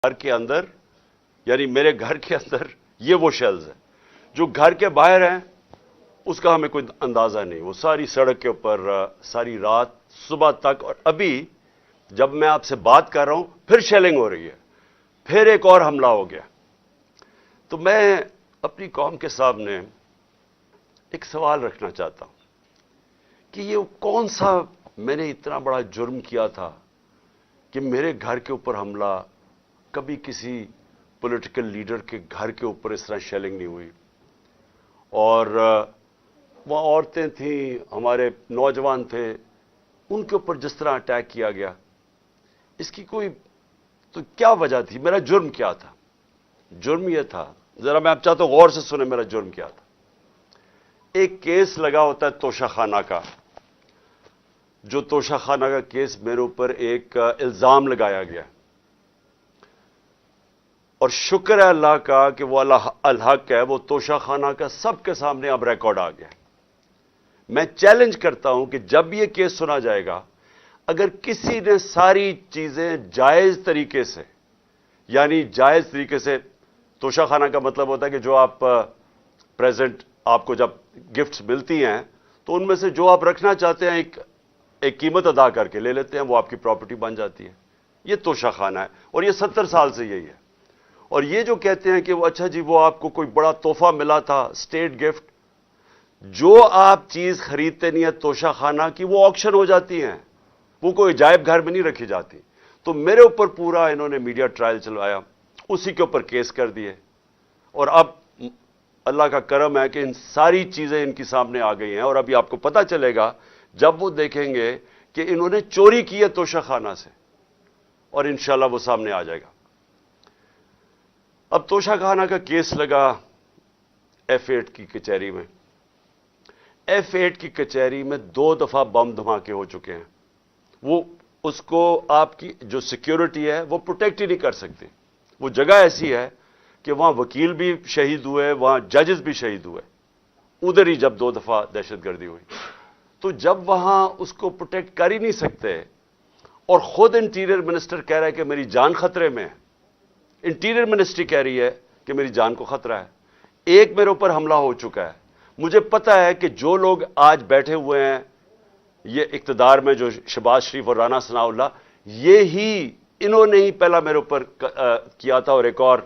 گھر کے اندر یعنی میرے گھر کے اندر یہ وہ شیلز ہیں جو گھر کے باہر ہیں، اس کا ہمیں کوئی اندازہ نہیں. وہ ساری سڑک کے اوپر ساری رات صبح تک، اور ابھی جب میں آپ سے بات کر رہا ہوں پھر شیلنگ ہو رہی ہے، پھر ایک اور حملہ ہو گیا. تو میں اپنی قوم کے سامنے ایک سوال رکھنا چاہتا ہوں کہ یہ کون سا میں نے اتنا بڑا جرم کیا تھا کہ میرے گھر کے اوپر حملہ، کبھی کسی پولیٹیکل لیڈر کے گھر کے اوپر اس طرح شیلنگ نہیں ہوئی. اور وہاں عورتیں تھیں، ہمارے نوجوان تھے، ان کے اوپر جس طرح اٹیک کیا گیا، اس کی کوئی تو کیا وجہ تھی؟ میرا جرم کیا تھا؟ جرم یہ تھا، ذرا میں آپ چاہتا ہوں غور سے سنیں میرا جرم کیا تھا. ایک کیس لگا ہوتا ہے توشہ خانہ کا، جو توشہ خانہ کا کیس میرے اوپر ایک الزام لگایا گیا، اور شکر ہے اللہ کا کہ وہ الحق ہے، وہ توشہ خانہ کا سب کے سامنے اب ریکارڈ آ گیا. میں چیلنج کرتا ہوں کہ جب یہ کیس سنا جائے گا، اگر کسی نے ساری چیزیں جائز طریقے سے، یعنی جائز طریقے سے، توشہ خانہ کا مطلب ہوتا ہے کہ جو آپ پریزنٹ آپ کو جب گفٹس ملتی ہیں تو ان میں سے جو آپ رکھنا چاہتے ہیں ایک قیمت ادا کر کے لے لیتے ہیں، وہ آپ کی پراپرٹی بن جاتی ہے. یہ توشہ خانہ ہے، اور یہ 70 سال سے یہی ہے. اور یہ جو کہتے ہیں کہ وہ اچھا جی وہ آپ کو کوئی بڑا تحفہ ملا تھا، اسٹیٹ گفٹ، جو آپ چیز خریدتے نہیں ہیں توشہ خانہ کی، وہ آکشن ہو جاتی ہیں، وہ کوئی عجائب گھر میں نہیں رکھی جاتی. تو میرے اوپر پورا انہوں نے میڈیا ٹرائل چلوایا، اسی کے اوپر کیس کر دیے، اور اب اللہ کا کرم ہے کہ ان ساری چیزیں ان کی سامنے آ گئی ہیں. اور ابھی آپ کو پتہ چلے گا جب وہ دیکھیں گے کہ انہوں نے چوری کی ہے توشہ خانہ سے، اور انشاءاللہ وہ سامنے آ جائے گا. اب توشہ خانہ کا کیس لگا F8 کی کچہری میں. F8 کی کچہری میں 2 دفعہ بم دھماکے ہو چکے ہیں. وہ اس کو آپ کی جو سیکیورٹی ہے وہ پروٹیکٹ ہی نہیں کر سکتے. وہ جگہ ایسی ہے کہ وہاں وکیل بھی شہید ہوئے، وہاں ججز بھی شہید ہوئے، ادھر ہی جب 2 دفعہ دہشت گردی ہوئی. تو جب وہاں اس کو پروٹیکٹ کر ہی نہیں سکتے، اور خود انٹیریئر منسٹر کہہ رہا ہے کہ میری جان خطرے میں ہے، انٹیریئر منسٹری کہہ رہی ہے کہ میری جان کو خطرہ ہے. ایک میرے اوپر حملہ ہو چکا ہے. مجھے پتا ہے کہ جو لوگ آج بیٹھے ہوئے ہیں یہ اقتدار میں، جو شہباز شریف اور رانا ثناء اللہ، یہی انہوں نے ہی پہلا میرے اوپر کیا تھا، اور ایک اور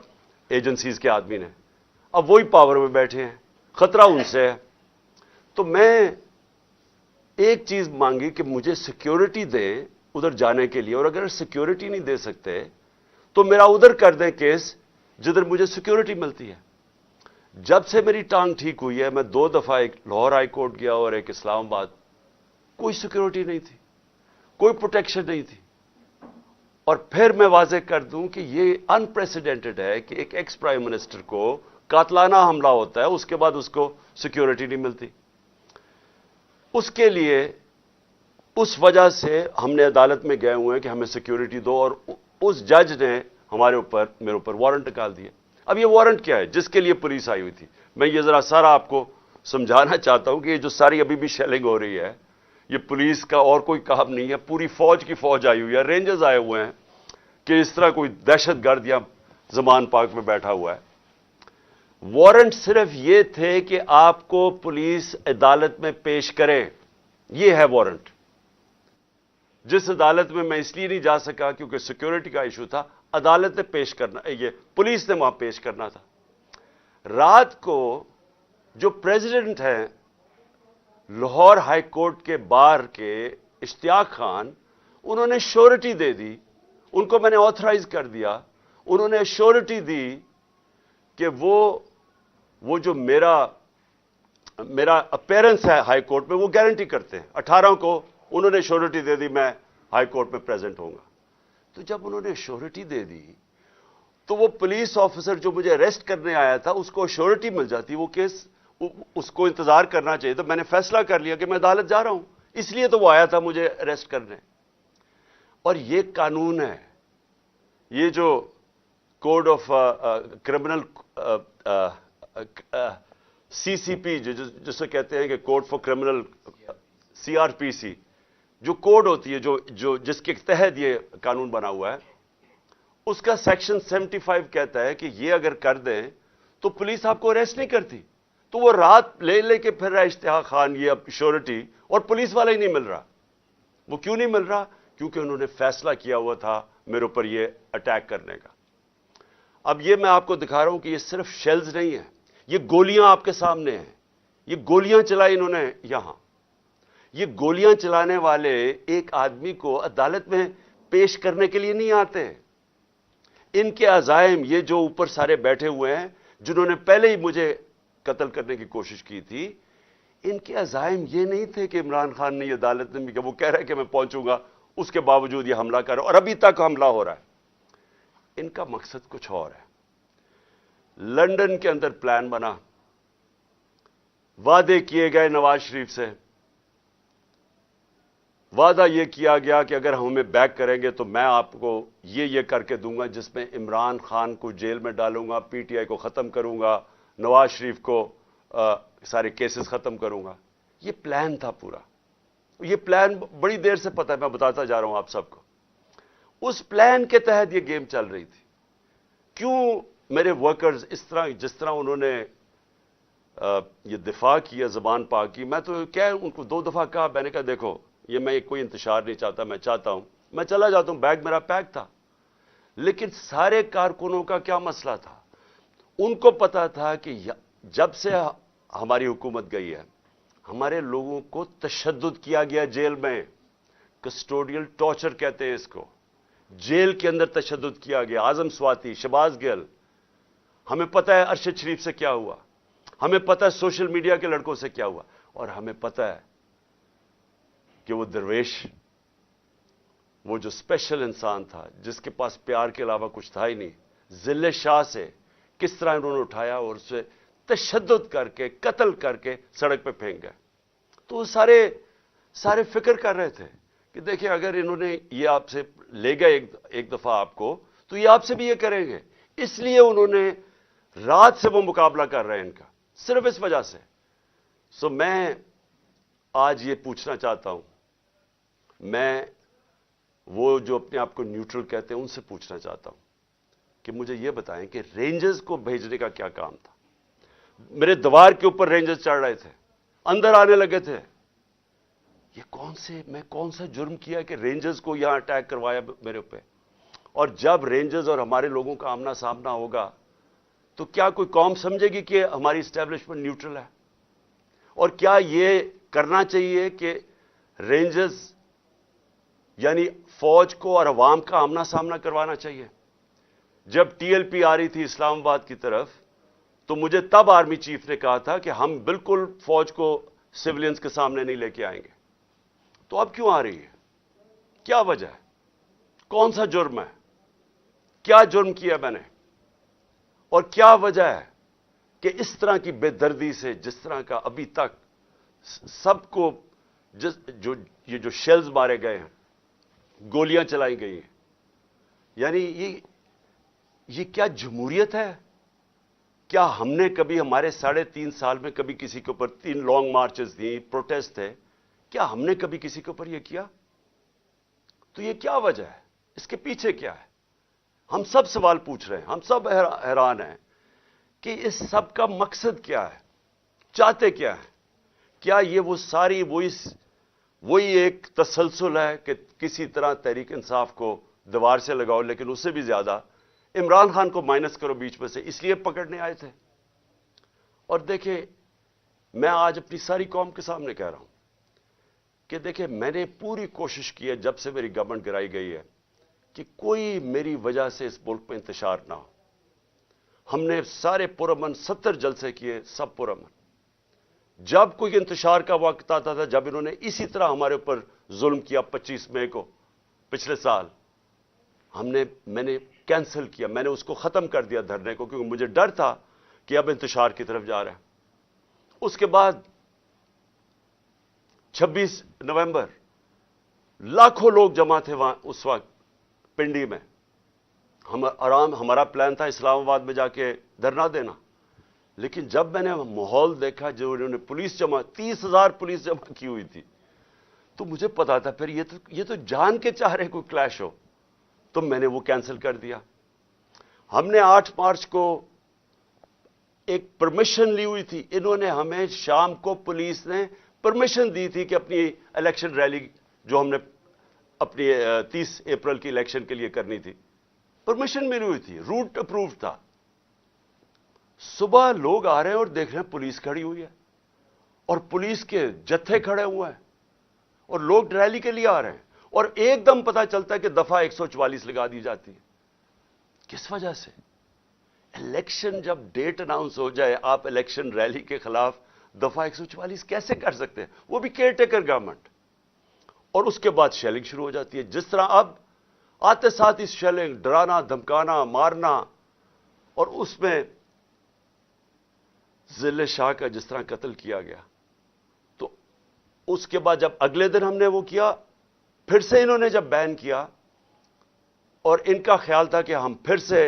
ایجنسیز کے آدمی نے. اب وہی پاور میں بیٹھے ہیں، خطرہ ان سے ہے. تو میں ایک چیز مانگی کہ مجھے سیکیورٹی دیں ادھر جانے کے لیے، اور اگر سیکیورٹی نہیں دے سکتے تو میرا ادھر کر دیں کیس جدھر مجھے سیکیورٹی ملتی ہے. جب سے میری ٹانگ ٹھیک ہوئی ہے، میں 2 دفعہ ایک لاہور ہائی کورٹ گیا اور ایک اسلام آباد، کوئی سیکیورٹی نہیں تھی، کوئی پروٹیکشن نہیں تھی. اور پھر میں واضح کر دوں کہ یہ انپریسیڈنٹڈ ہے کہ ایک ایکس پرائم منسٹر کو قاتلانہ حملہ ہوتا ہے، اس کے بعد اس کو سیکیورٹی نہیں ملتی. اس کے لیے اس وجہ سے ہم نے عدالت میں گئے ہوئے ہیں کہ ہمیں سیکیورٹی دو، اور اس جج نے میرے اوپر وارنٹ نکال دیا. اب یہ وارنٹ کیا ہے؟ جس کے لیے پولیس آئی ہوئی تھی. میں یہ ذرا سارا آپ کو سمجھانا چاہتا ہوں کہ یہ جو ساری ابھی بھی شیلنگ ہو رہی ہے، یہ پولیس کا اور کوئی کام نہیں ہے، پوری فوج کی فوج آئی ہوئی ہے، رینجرز آئے ہوئے ہیں کہ اس طرح کوئی دہشت گرد یا زمان پاک میں بیٹھا ہوا ہے. وارنٹ صرف یہ تھے کہ آپ کو پولیس عدالت میں پیش کرے، یہ ہے وارنٹ. جس عدالت میں اس لیے نہیں جا سکا کیونکہ سیکیورٹی کا ایشو تھا، عدالت نے پیش کرنا، یہ پولیس نے وہاں پیش کرنا تھا. رات کو جو پریزیڈنٹ ہیں لاہور ہائی کورٹ کے بار کے، اشتیاق خان، انہوں نے شورٹی دے دی. ان کو میں نے آتھرائز کر دیا، انہوں نے شورٹی دی کہ وہ جو میرا اپیرنس ہے ہائی کورٹ میں وہ گارنٹی کرتے ہیں. 18 کو انہوں نے شورٹی دے دی میں ہائی کورٹ میں پریزنٹ ہوں گا. تو جب انہوں نے شورٹی دے دی تو وہ پولیس آفیسر جو مجھے اریسٹ کرنے آیا تھا اس کو شورٹی مل جاتی، وہ کیس اس کو انتظار کرنا چاہیے. تو میں نے فیصلہ کر لیا کہ میں عدالت جا رہا ہوں، اس لیے تو وہ آیا تھا مجھے اریسٹ کرنے. اور یہ قانون ہے، یہ جو کوڈ آف کرمنل CCP جسے کہتے ہیں کہ کوڈ فار کرمنل CRPC، جو کوڈ ہوتی ہے جو جس کے تحت یہ قانون بنا ہوا ہے، اس کا سیکشن 75 کہتا ہے کہ یہ اگر کر دیں تو پولیس آپ کو اریسٹ نہیں کرتی. تو وہ رات لے کے پھر رہا اشتہا خان یہ اب شیورٹی, اور پولیس والا ہی نہیں مل رہا. وہ کیوں نہیں مل رہا؟ کیونکہ انہوں نے فیصلہ کیا ہوا تھا میرے اوپر یہ اٹیک کرنے کا. اب یہ میں آپ کو دکھا رہا ہوں کہ یہ صرف شیلز نہیں ہیں, یہ گولیاں آپ کے سامنے ہیں. یہ گولیاں چلائی انہوں نے یہاں. یہ گولیاں چلانے والے ایک آدمی کو عدالت میں پیش کرنے کے لیے نہیں آتے. ان کے عزائم, یہ جو اوپر سارے بیٹھے ہوئے ہیں جنہوں نے پہلے ہی مجھے قتل کرنے کی کوشش کی تھی, ان کے عزائم یہ نہیں تھے کہ عمران خان نے یہ عدالت میں کہ وہ کہہ رہا ہے کہ میں پہنچوں گا, اس کے باوجود یہ حملہ کر رہا ہے اور ابھی تک حملہ ہو رہا ہے. ان کا مقصد کچھ اور ہے. لندن کے اندر پلان بنا, وعدے کیے گئے نواز شریف سے. وعدہ یہ کیا گیا کہ اگر ہمیں بیک کریں گے تو میں آپ کو یہ کر کے دوں گا, جس میں عمران خان کو جیل میں ڈالوں گا, پی ٹی آئی کو ختم کروں گا, نواز شریف کو سارے کیسز ختم کروں گا. یہ پلان تھا پورا. یہ پلان بڑی دیر سے پتہ ہے, میں بتاتا جا رہا ہوں آپ سب کو. اس پلان کے تحت یہ گیم چل رہی تھی. کیوں میرے ورکرز اس طرح, جس طرح انہوں نے یہ دفاع کیا زبان پاک کی, میں تو کیا ان کو 2 دفعہ کہا, میں نے کہا دیکھو یہ میں کوئی انتشار نہیں چاہتا, میں چاہتا ہوں میں چلا جاتا ہوں, بیگ میرا پیک تھا. لیکن سارے کارکنوں کا کیا مسئلہ تھا؟ ان کو پتا تھا کہ جب سے ہماری حکومت گئی ہے ہمارے لوگوں کو تشدد کیا گیا جیل میں. کسٹوڈیل ٹارچر کہتے ہیں اس کو. جیل کے اندر تشدد کیا گیا. اعظم سواتی, شہباز گل, ہمیں پتہ ہے ارشد شریف سے کیا ہوا, ہمیں پتہ ہے سوشل میڈیا کے لڑکوں سے کیا ہوا, اور ہمیں پتہ ہے کہ وہ درویش, وہ جو اسپیشل انسان تھا جس کے پاس پیار کے علاوہ کچھ تھا ہی نہیں, ذل شاہ سے کس طرح انہوں نے اٹھایا اور اسے تشدد کر کے قتل کر کے سڑک پہ پھینک گئے. تو وہ سارے فکر کر رہے تھے کہ دیکھیں اگر انہوں نے یہ آپ سے لے گئے ایک دفعہ آپ کو, تو یہ آپ سے بھی یہ کریں گے. اس لیے انہوں نے رات سے وہ مقابلہ کر رہے ہیں ان کا, صرف اس وجہ سے. سو میں آج یہ پوچھنا چاہتا ہوں, میں وہ جو اپنے آپ کو نیوٹرل کہتے ہیں ان سے پوچھنا چاہتا ہوں کہ مجھے یہ بتائیں کہ رینجرز کو بھیجنے کا کیا کام تھا؟ میرے دیوار کے اوپر رینجرز چڑھ رہے تھے, اندر آنے لگے تھے. یہ میں کون سا جرم کیا کہ رینجرز کو یہاں اٹیک کروایا میرے اوپر؟ اور جب رینجرز اور ہمارے لوگوں کا آمنا سامنا ہوگا تو کیا کوئی قوم سمجھے گی کہ ہماری اسٹیبلشمنٹ نیوٹرل ہے؟ اور کیا یہ کرنا چاہیے کہ رینجرز یعنی فوج کو اور عوام کا آمنا سامنا کروانا چاہیے؟ جب ٹی ایل پی آ رہی تھی اسلام آباد کی طرف تو مجھے تب آرمی چیف نے کہا تھا کہ ہم بالکل فوج کو سیولینز کے سامنے نہیں لے کے آئیں گے. تو اب کیوں آ رہی ہے؟ کیا وجہ ہے؟ کون سا جرم ہے؟ کیا جرم کیا میں نے؟ اور کیا وجہ ہے کہ اس طرح کی بے دردی سے, جس طرح کا ابھی تک سب کو یہ جو شیلز مارے گئے ہیں, گولیاں چلائی گئی ہیں, یعنی یہ کیا جمہوریت ہے؟ کیا ہم نے کبھی ہمارے 3.5 سال میں کبھی کسی کے اوپر 3 لانگ مارچز تھیں, پروٹیسٹ تھے, کیا ہم نے کبھی کسی کے اوپر یہ کیا؟ تو یہ کیا وجہ ہے؟ اس کے پیچھے کیا ہے؟ ہم سب سوال پوچھ رہے ہیں, ہم سب حیران ہیں کہ اس سب کا مقصد کیا ہے؟ چاہتے کیا ہے؟ کیا یہ وہ ساری وہی ایک تسلسل ہے کہ کسی طرح تحریک انصاف کو دیوار سے لگاؤ, لیکن اس سے بھی زیادہ عمران خان کو مائنس کرو بیچ میں سے, اس لیے پکڑنے آئے تھے؟ اور دیکھیں میں آج اپنی ساری قوم کے سامنے کہہ رہا ہوں کہ دیکھیں میں نے پوری کوشش کی ہے جب سے میری گورنمنٹ گرائی گئی ہے کہ کوئی میری وجہ سے اس ملک میں انتشار نہ ہو. ہم نے سارے پرامن 70 جلسے کیے, سب پرامن. جب کوئی انتشار کا وقت آتا تھا, جب انہوں نے اسی طرح ہمارے اوپر ظلم کیا 25 مئی کو پچھلے سال, میں نے کینسل کیا, میں نے اس کو ختم کر دیا دھرنے کو, کیونکہ مجھے ڈر تھا کہ اب انتشار کی طرف جا رہا ہے. اس کے بعد 26 نومبر لاکھوں لوگ جمع تھے وہاں اس وقت پنڈی میں. ہمارا پلان تھا اسلام آباد میں جا کے دھرنا دینا, لیکن جب میں نے ماحول دیکھا جو انہوں نے پولیس 30,000 پولیس جمع کی ہوئی تھی, تو مجھے پتا تھا پھر یہ تو جان کے چاہ رہے کوئی کلیش ہو, تو میں نے وہ کینسل کر دیا. ہم نے 8 مارچ کو ایک پرمیشن لی ہوئی تھی. انہوں نے ہمیں شام کو پولیس نے پرمیشن دی تھی کہ اپنی الیکشن ریلی جو ہم نے اپنی 30 اپریل کی الیکشن کے لیے کرنی تھی, پرمیشن ملی ہوئی تھی, روٹ اپرووڈ تھا. صبح لوگ آ رہے ہیں اور دیکھ رہے ہیں پولیس کھڑی ہوئی ہے اور پولیس کے جتھے کھڑے ہوئے ہیں اور لوگ ریلی کے لیے آ رہے ہیں, اور ایک دم پتہ چلتا ہے کہ دفعہ 144 لگا دی جاتی ہے. کس وجہ سے؟ الیکشن جب ڈیٹ اناؤنس ہو جائے, آپ الیکشن ریلی کے خلاف دفعہ 144 کیسے کر سکتے ہیں؟ وہ بھی کیئر ٹیکر گورنمنٹ. اور اس کے بعد شیلنگ شروع ہو جاتی ہے, جس طرح اب آتے ساتھ اس شیلنگ, ڈرانا, دھمکانا, مارنا, اور اس میں ذل شاہ کا جس طرح قتل کیا گیا. تو اس کے بعد جب اگلے دن ہم نے وہ کیا, پھر سے انہوں نے جب بین کیا, اور ان کا خیال تھا کہ ہم پھر سے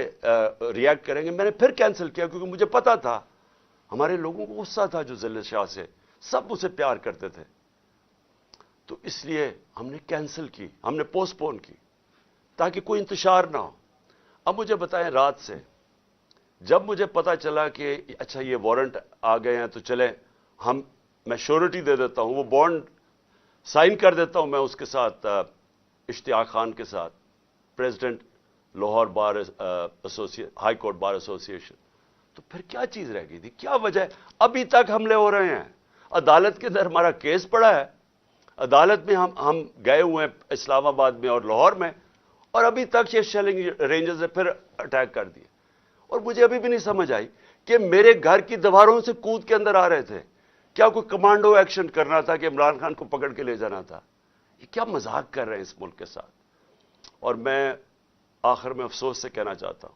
ری ایکٹ کریں گے, میں نے پھر کینسل کیا, کیونکہ مجھے پتا تھا ہمارے لوگوں کو غصہ تھا جو ذل شاہ سے, سب اسے پیار کرتے تھے. تو اس لیے ہم نے کینسل کی, ہم نے پوسٹ پون کی تاکہ کوئی انتشار نہ ہو. اب مجھے بتائیں, رات سے جب مجھے پتا چلا کہ اچھا یہ وارنٹ آ گئے ہیں تو چلے میں شیورٹی دے دیتا ہوں, وہ بانڈ سائن کر دیتا ہوں میں اس کے ساتھ, اشتیاق خان کے ساتھ, پریزیڈنٹ لاہور بار ہائی کورٹ بار ایسوسی ایشن. تو پھر کیا چیز رہ گئی تھی؟ کیا وجہ ہے؟ ابھی تک حملے ہو رہے ہیں, عدالت کے اندر ہمارا کیس پڑا ہے, عدالت میں ہم گئے ہوئے ہیں اسلام آباد میں اور لاہور میں, اور ابھی تک یہ شیلنگ رینجرز نے پھر اٹیک کر دیے. اور مجھے ابھی بھی نہیں سمجھ آئی کہ میرے گھر کی دیواروں سے کود کے اندر آ رہے تھے. کیا کوئی کمانڈو ایکشن کرنا تھا کہ عمران خان کو پکڑ کے لے جانا تھا؟ یہ کیا مذاق کر رہے ہیں اس ملک کے ساتھ. اور میں آخر میں افسوس سے کہنا چاہتا ہوں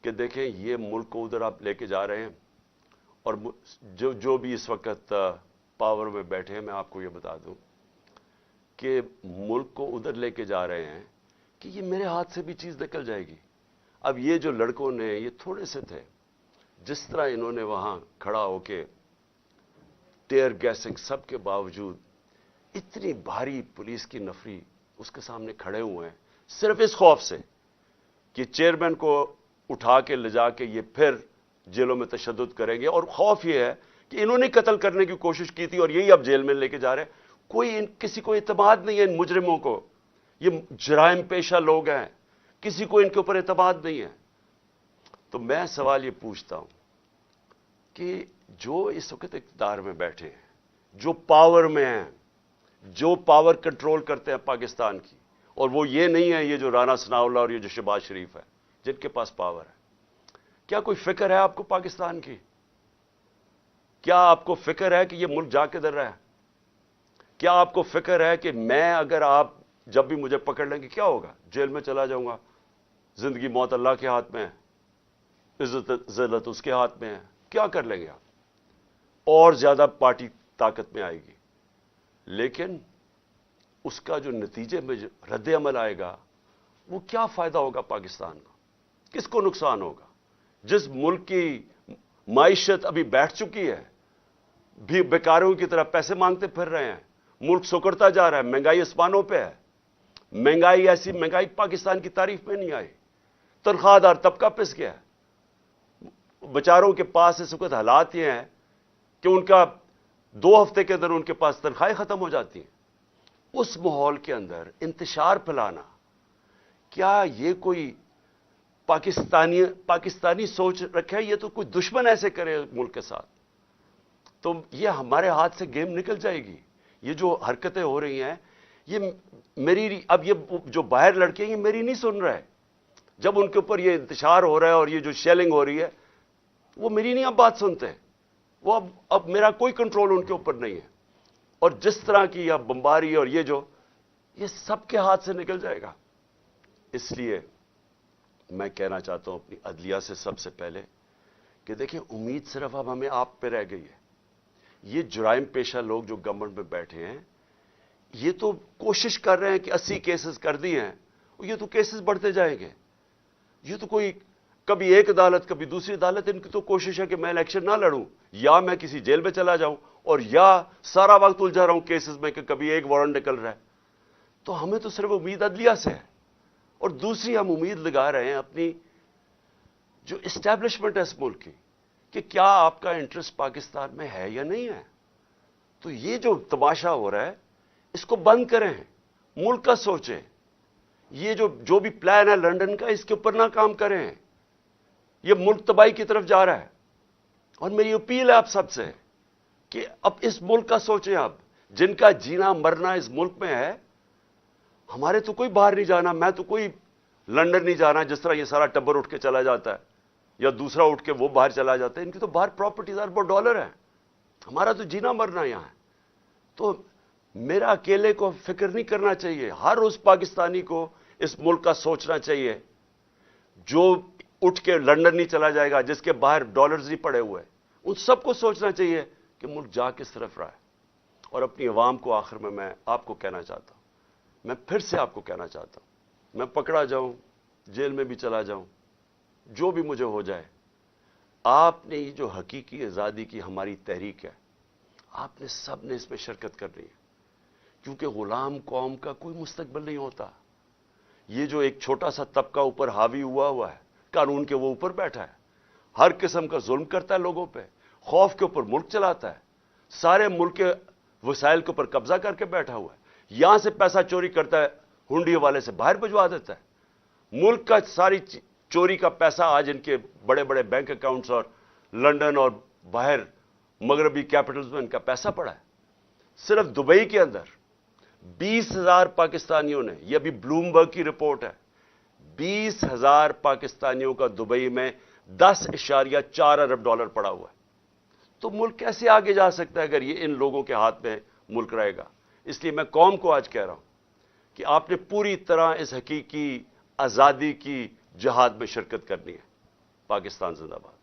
کہ دیکھیں, یہ ملک کو ادھر آپ لے کے جا رہے ہیں, اور جو بھی اس وقت پاور میں بیٹھے ہیں, میں آپ کو یہ بتا دوں کہ ملک کو ادھر لے کے جا رہے ہیں کہ یہ میرے ہاتھ سے بھی چیز نکل جائے گی. اب یہ جو لڑکوں نے, یہ تھوڑے سے تھے, جس طرح انہوں نے وہاں کھڑا ہو کے ٹیئر گیسنگ سب کے باوجود, اتنی بھاری پولیس کی نفری اس کے سامنے کھڑے ہوئے ہیں, صرف اس خوف سے کہ چیئرمین کو اٹھا کے لے جا کے یہ پھر جیلوں میں تشدد کریں گے. اور خوف یہ ہے کہ انہوں نے قتل کرنے کی کوشش کی تھی اور یہی اب جیل میں لے کے جا رہے ہیں. کسی کو اعتماد نہیں ہے ان مجرموں کو, یہ جرائم پیشہ لوگ ہیں, کسی کو ان کے اوپر اعتماد نہیں ہے. تو میں سوال یہ پوچھتا ہوں کہ جو اس وقت اقتدار میں بیٹھے ہیں, جو پاور میں ہیں, جو پاور کنٹرول کرتے ہیں پاکستان کی, اور وہ یہ نہیں ہے یہ جو رانا ثناء اللہ اور یہ جو شہباز شریف ہے جن کے پاس پاور ہے, کیا کوئی فکر ہے آپ کو پاکستان کی؟ کیا آپ کو فکر ہے کہ یہ ملک جا کدھر رہا ہے؟ کیا آپ کو فکر ہے کہ میں اگر آپ جب بھی مجھے پکڑ لیں گے کیا ہوگا؟ جیل میں چلا جاؤں گا. زندگی موت اللہ کے ہاتھ میں ہے, عزت ذلت اس کے ہاتھ میں ہے. کیا کر لیں گے آپ؟ اور زیادہ پارٹی طاقت میں آئے گی, لیکن اس کا جو نتیجے میں جو رد عمل آئے گا وہ کیا فائدہ ہوگا پاکستان کا؟ کس کو نقصان ہوگا؟ جس ملک کی معیشت ابھی بیٹھ چکی ہے, بھی بیکاروں کی طرح پیسے مانگتے پھر رہے ہیں, ملک سکڑتا جا رہا ہے, مہنگائی آسمانوں پہ ہے. مہنگائی ایسی مہنگائی پاکستان کی تاریخ میں نہیں آئی. تنخواہ دار طبقہ پس گیا ہے. بیچاروں کے پاس اس وقت حالات یہ ہیں کہ ان کا 2 ہفتے کے اندر ان کے پاس تنخواہیں ختم ہو جاتی ہیں. اس ماحول کے اندر انتشار پھیلانا, کیا یہ کوئی پاکستانی سوچ رکھے؟ یہ تو کوئی دشمن ایسے کرے ملک کے ساتھ تو یہ ہمارے ہاتھ سے گیم نکل جائے گی. یہ جو حرکتیں ہو رہی ہیں, یہ میری, اب یہ جو باہر لڑکے ہیں یہ میری نہیں سن رہے. جب ان کے اوپر یہ انتشار ہو رہا ہے اور یہ جو شیلنگ ہو رہی ہے, وہ میری نہیں اب بات سنتے. وہ اب میرا کوئی کنٹرول ان کے اوپر نہیں ہے. اور جس طرح کی اب بمباری اور یہ سب کے ہاتھ سے نکل جائے گا. اس لیے میں کہنا چاہتا ہوں اپنی عدلیہ سے سب سے پہلے کہ دیکھیں, امید صرف اب ہمیں آپ پہ رہ گئی ہے. یہ جرائم پیشہ لوگ جو گورنمنٹ میں بیٹھے ہیں, یہ تو کوشش کر رہے ہیں کہ 80 کیسز کر دیے ہیں, یہ تو کیسز بڑھتے جائیں گے. یہ تو کوئی کبھی ایک عدالت کبھی دوسری عدالت, ان کی تو کوشش ہے کہ میں الیکشن نہ لڑوں, یا میں کسی جیل میں چلا جاؤں, اور یا سارا وقت الجھا رہا ہوں کیسز میں کہ کبھی ایک وارنٹ نکل رہا ہے. تو ہمیں تو صرف امید عدلیہ سے ہے, اور دوسری ہم امید لگا رہے ہیں اپنی جو اسٹیبلشمنٹ ہے اس ملک کی کہ کیا آپ کا انٹرسٹ پاکستان میں ہے یا نہیں ہے. تو یہ جو تماشا ہو رہا ہے اس کو بند کریں, ملک کا سوچیں. یہ جو بھی پلان ہے لنڈن کا, اس کے اوپر نہ کام کریں. یہ ملک تباہی کی طرف جا رہا ہے. اور میری اپیل ہے آپ سب سے کہ اب اس ملک کا سوچیں. آپ جن کا جینا مرنا اس ملک میں ہے, ہمارے تو کوئی باہر نہیں جانا, میں تو کوئی لنڈن نہیں جانا جس طرح یہ سارا ٹبر اٹھ کے چلا جاتا ہے یا دوسرا اٹھ کے وہ باہر چلا جاتا ہے. ان کی تو باہر پراپرٹیز اربوں ڈالر ہیں, ہمارا تو جینا مرنا یہاں ہے. تو میرا اکیلے کو فکر نہیں کرنا چاہیے, ہر اس پاکستانی کو اس ملک کا سوچنا چاہیے جو اٹھ کے لنڈن نہیں چلا جائے گا, جس کے باہر ڈالرز نہیں پڑے ہوئے. ان سب کو سوچنا چاہیے کہ ملک جا کس طرف رہا ہے. اور اپنی عوام کو آخر میں آپ کو کہنا چاہتا ہوں, میں پھر سے آپ کو کہنا چاہتا ہوں, میں پکڑا جاؤں, جیل میں بھی چلا جاؤں, جو بھی مجھے ہو جائے, آپ نے یہ جو حقیقی آزادی کی ہماری تحریک ہے, آپ نے سب نے اس میں شرکت کرنی ہے. کیونکہ غلام قوم کا کوئی مستقبل نہیں ہوتا. یہ جو ایک چھوٹا سا طبقہ اوپر حاوی ہوا ہے, قانون کے وہ اوپر بیٹھا ہے, ہر قسم کا ظلم کرتا ہے لوگوں پہ, خوف کے اوپر ملک چلاتا ہے, سارے ملک کے وسائل کے اوپر قبضہ کر کے بیٹھا ہوا ہے, یہاں سے پیسہ چوری کرتا ہے, ہنڈی والے سے باہر بھجوا دیتا ہے. ملک کا ساری چوری کا پیسہ آج ان کے بڑے بڑے بینک اکاؤنٹس اور لنڈن اور باہر مغربی کیپٹلز میں ان کا پیسہ پڑا ہے. صرف دبئی کے اندر 20,000 پاکستانیوں نے, یہ ابھی بلومبرگ کی رپورٹ ہے, 20,000 پاکستانیوں کا دبئی میں $10.4 ارب پڑا ہوا ہے. تو ملک کیسے آگے جا سکتا ہے اگر یہ ان لوگوں کے ہاتھ میں ملک رہے گا. اس لیے میں قوم کو آج کہہ رہا ہوں کہ آپ نے پوری طرح اس حقیقی آزادی کی جہاد میں شرکت کرنی ہے. پاکستان زندہ باد.